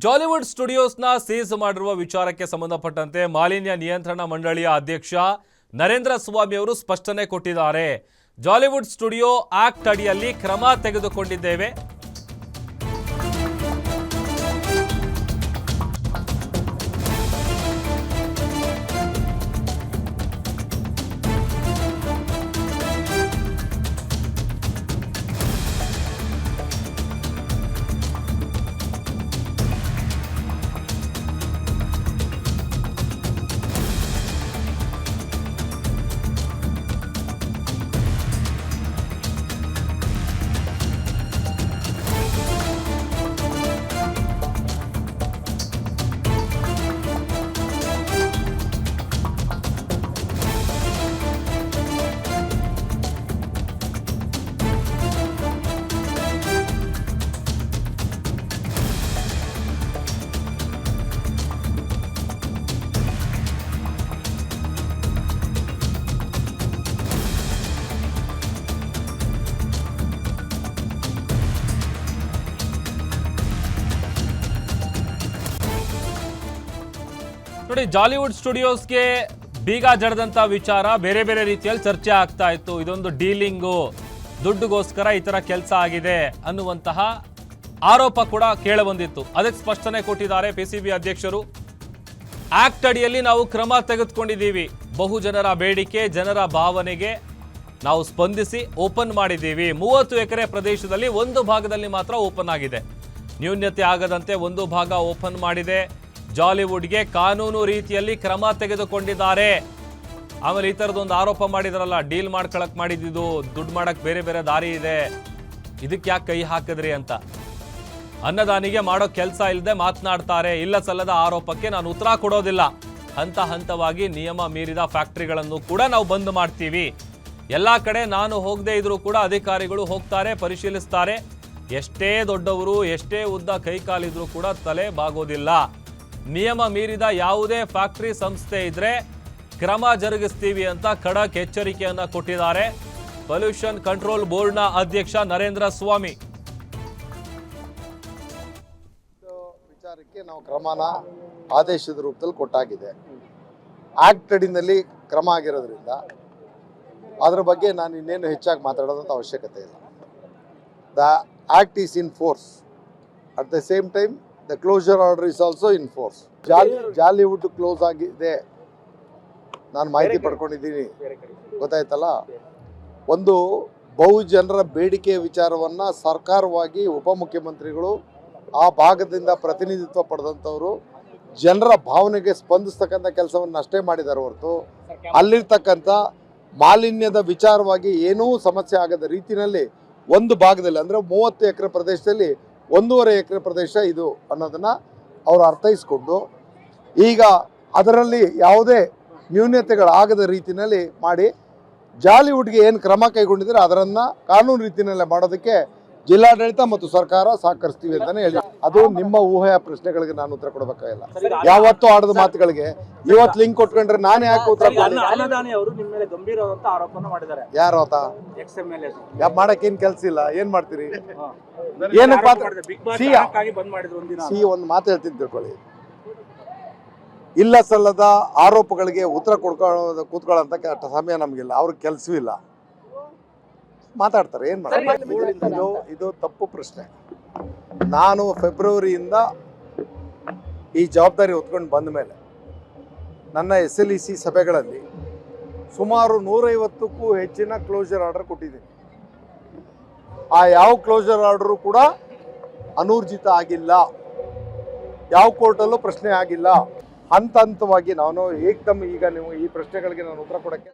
Jollywood ಸ್ಟುಡಿಯೋಸ್ನ seize ಮಾಡಿರುವ ವಿಚಾರಕ್ಕೆ ಸಂಬಂಧಪಟ್ಟಂತೆ ಮಾಲಿನ್ಯ ನಿಯಂತ್ರಣ ಮಂಡಳಿಯ ಅಧ್ಯಕ್ಷ ನರೇಂದ್ರ ಸ್ವಾಮಿ ಅವರು ಸ್ಪಷ್ಟನೆ ಕೊಟ್ಟಿದ್ದಾರೆ. ಜಾಲಿವುಡ್ ಸ್ಟುಡಿಯೋ ಆಕ್ಟ್ ಅಡಿಯಲ್ಲಿ ಕ್ರಮ ತೆಗೆದುಕೊಂಡಿದ್ದೇವೆ. ನೋಡಿ, ಜಾಲಿವುಡ್ ಸ್ಟುಡಿಯೋಸ್ಗೆ ಬೀಗ ಜಡದಂತ ವಿಚಾರ ಬೇರೆ ಬೇರೆ ರೀತಿಯಲ್ಲಿ ಚರ್ಚೆ ಆಗ್ತಾ ಇತ್ತು. ಇದೊಂದು ಡೀಲಿಂಗು, ದುಡ್ಡುಗೋಸ್ಕರ ಈ ತರ ಕೆಲಸ ಆಗಿದೆ ಅನ್ನುವಂತಹ ಆರೋಪ ಕೂಡ ಕೇಳಬಂದಿತ್ತು. ಅದಕ್ಕೆ ಸ್ಪಷ್ಟನೆ ಕೊಟ್ಟಿದ್ದಾರೆ ಪಿಸಿಬಿ ಅಧ್ಯಕ್ಷರು. ಆಕ್ಟ್ ಅಡಿಯಲ್ಲಿ ನಾವು ಕ್ರಮ ತೆಗೆದುಕೊಂಡಿದ್ದೀವಿ. ಬಹುಜನರ ಬೇಡಿಕೆ, ಜನರ ಭಾವನೆಗೆ ನಾವು ಸ್ಪಂದಿಸಿ ಓಪನ್ ಮಾಡಿದ್ದೀವಿ. 30 ಎಕರೆ ಪ್ರದೇಶದಲ್ಲಿ ಒಂದು ಭಾಗದಲ್ಲಿ ಮಾತ್ರ ಓಪನ್ ಆಗಿದೆ. ನ್ಯೂನ್ಯತೆ ಆಗದಂತೆ ಒಂದು ಭಾಗ ಓಪನ್ ಮಾಡಿದೆ. ಜಾಲಿವುಡ್ಗೆ ಕಾನೂನು ರೀತಿಯಲ್ಲಿ ಕ್ರಮ ತೆಗೆದುಕೊಂಡಿದ್ದಾರೆ. ಆಮೇಲೆ ಈ ಥರದೊಂದು ಆರೋಪ ಮಾಡಿದ್ರಲ್ಲ, ಡೀಲ್ ಮಾಡ್ಕೊಳಕ್ ಮಾಡಿದ್ದು, ದುಡ್ಡು ಮಾಡಕ್ ಬೇರೆ ಬೇರೆ ದಾರಿ ಇದೆ, ಇದಕ್ಕೆ ಯಾಕೆ ಕೈ ಹಾಕಿದ್ರಿ ಅಂತ. ಅನ್ನದಾನಿಗೆ ಮಾಡೋ ಕೆಲಸ ಇಲ್ಲದೆ ಮಾತನಾಡ್ತಾರೆ. ಇಲ್ಲ ಸಲ್ಲದ ಆರೋಪಕ್ಕೆ ನಾನು ಉತ್ತರ ಕೊಡೋದಿಲ್ಲ. ಹಂತ ಹಂತವಾಗಿ ನಿಯಮ ಮೀರಿದ ಫ್ಯಾಕ್ಟರಿಗಳನ್ನು ಕೂಡ ನಾವು ಬಂದ್ ಮಾಡ್ತೀವಿ. ಎಲ್ಲ ಕಡೆ ನಾನು ಹೋಗದೆ ಇದ್ರೂ ಕೂಡ ಅಧಿಕಾರಿಗಳು ಹೋಗ್ತಾರೆ, ಪರಿಶೀಲಿಸ್ತಾರೆ. ಎಷ್ಟೇ ದೊಡ್ಡವರು, ಎಷ್ಟೇ ಉದ್ದ ಕೈಕಾಲಿದ್ರೂ ಕೂಡ ತಲೆ ಬಾಗೋದಿಲ್ಲ. ನಿಯಮ ಮೀರಿದ ಯಾವುದೇ ಫ್ಯಾಕ್ಟರಿ ಸಂಸ್ಥೆ ಇದ್ರೆ ಕ್ರಮ ಜರುಗಿಸ್ತೀವಿ ಅಂತ ಖಡಕ್ ಎಚ್ಚರಿಕೆಯನ್ನ ಕೊಟ್ಟಿದ್ದಾರೆ ಪೊಲ್ಯೂಷನ್ ಕಂಟ್ರೋಲ್ ಬೋರ್ಡ್ನ ಅಧ್ಯಕ್ಷ ನರೇಂದ್ರ ಸ್ವಾಮಿ. ವಿಚಾರಕ್ಕೆ ನಾವು ಕ್ರಮನ ಆದೇಶದ ರೂಪದಲ್ಲಿ ಕೊಟ್ಟಾಗಿದೆ. ಆಕ್ಟ್ ಅಡಿನಲ್ಲಿ ಕ್ರಮ ಆಗಿರೋದ್ರಿಂದ ಅದರ ಬಗ್ಗೆ ನಾನು ಇನ್ನೇನು ಹೆಚ್ಚಾಗಿ ಮಾತಾಡೋದಂತ ಅವಶ್ಯಕತೆ ಇಲ್ಲ. The act is in force. At the same time the closure order is also in force. Jollywood close ಆಗಿದೆ, ನಾನು ಮಾಹಿತಿ ಪಡ್ಕೊಂಡಿದ್ದೀನಿ, ಗೊತ್ತಾಯ್ತಲ್ಲ. ಒಂದು ಬಹುಜನರ ಬೇಡಿಕೆ ವಿಚಾರವನ್ನು ಸರ್ಕಾರವಾಗಿ ಉಪಮುಖ್ಯಮಂತ್ರಿಗಳು ಆ ಭಾಗದಿಂದ ಪ್ರತಿನಿಧಿತ್ವ ಪಡೆದಂಥವರು ಜನರ ಭಾವನೆಗೆ ಸ್ಪಂದಿಸ್ತಕ್ಕಂಥ ಕೆಲಸವನ್ನು ಅಷ್ಟೇ ಮಾಡಿದ್ದಾರೆ ಹೊರತು ಅಲ್ಲಿರ್ತಕ್ಕಂಥ ಮಾಲಿನ್ಯದ ವಿಚಾರವಾಗಿ ಏನೂ ಸಮಸ್ಯೆ ಆಗದ ರೀತಿಯಲ್ಲಿ ಒಂದು ಭಾಗದಲ್ಲಿ ಅಂದರೆ 30 ಎಕರೆ ಪ್ರದೇಶದಲ್ಲಿ 1.5 ಎಕರೆ ಪ್ರದೇಶ ಇದು ಅನ್ನೋದನ್ನು ಅವರು ಅರ್ಥೈಸ್ಕೊಂಡು ಈಗ ಅದರಲ್ಲಿ ಯಾವುದೇ ನ್ಯೂನ್ಯತೆಗಳಾಗದ ರೀತಿಯಲ್ಲಿ ಮಾಡಿ ಜಾಲಿವುಡ್ಗೆ ಏನು ಕ್ರಮ ಕೈಗೊಂಡಿದ್ದಾರೆ ಅದನ್ನು ಕಾನೂನು ರೀತಿಯಲ್ಲೇ ಮಾಡೋದಕ್ಕೆ ಜಿಲ್ಲಾಡಳಿತ ಮತ್ತು ಸರ್ಕಾರ ಸಹಕರಿಸ್ತೀವಿ ಅಂತಾನೆ ಹೇಳಿ. ಅದು ನಿಮ್ಮ ಊಹೆಯ ಪ್ರಶ್ನೆಗಳಿಗೆ ನಾನು ಉತ್ತರ ಕೊಡಬೇಕಾಗಿಲ್ಲ. ಯಾವತ್ತೂ ಆಡದ ಮಾತುಗಳಿಗೆ ಇವತ್ತು ಲಿಂಕ್ ಕೊಟ್ಕೊಂಡ್ರೆ ನಾನು ಯಾಕೆ ಉತ್ತರ ಯಾರು ಮಾಡಕ್ ಏನ್ ಕೆಲ್ಸ ಇಲ್ಲ, ಏನ್ ಮಾಡ್ತೀರಿ? ಒಂದು ಮಾತು ಹೇಳ್ತೀನಿ ತಿಳ್ಕೊಳ್ಳಿ. ಇಲ್ಲ ಸಲ್ಲದ ಆರೋಪಗಳಿಗೆ ಉತ್ತರ ಕೂತ್ಕೊಳ್ಳೋಂಥ ಸಮಯ ನಮಗಿಲ್ಲ. ಅವ್ರಿಗೆ ಕೆಲಸವಿಲ್ಲ, ಮಾತಾಡ್ತಾರೆ. ಏನ್ ಮಾಡ್ತಾರೆ? ಇದು ತಪ್ಪು ಪ್ರಶ್ನೆ. ನಾನು ಫೆಬ್ರವರಿಯಿಂದ ಈ ಜವಾಬ್ದಾರಿ ಹೊತ್ಕೊಂಡು ಬಂದ ಮೇಲೆ ನನ್ನ SLEC ಸಭೆಗಳಲ್ಲಿ ಸುಮಾರು 150ಕ್ಕೂ ಹೆಚ್ಚಿನ ಕ್ಲೋಸರ್ ಆರ್ಡರ್ ಕೊಟ್ಟಿದ್ದೀನಿ. ಆ ಯಾವ ಕ್ಲೋಸರ್ ಆರ್ಡರು ಕೂಡ ಅನೂರ್ಜಿತ ಆಗಿಲ್ಲ, ಯಾವ ಕೋರ್ಟಲ್ಲೂ ಪ್ರಶ್ನೆ ಆಗಿಲ್ಲ. ಹಂತ ಹಂತವಾಗಿ ನಾನು ಏಕದಮ್ ಈಗ ನೀವು ಈ ಪ್ರಶ್ನೆಗಳಿಗೆ ನಾನು ಉತ್ತರ ಕೊಡೋಕ್ಕೆ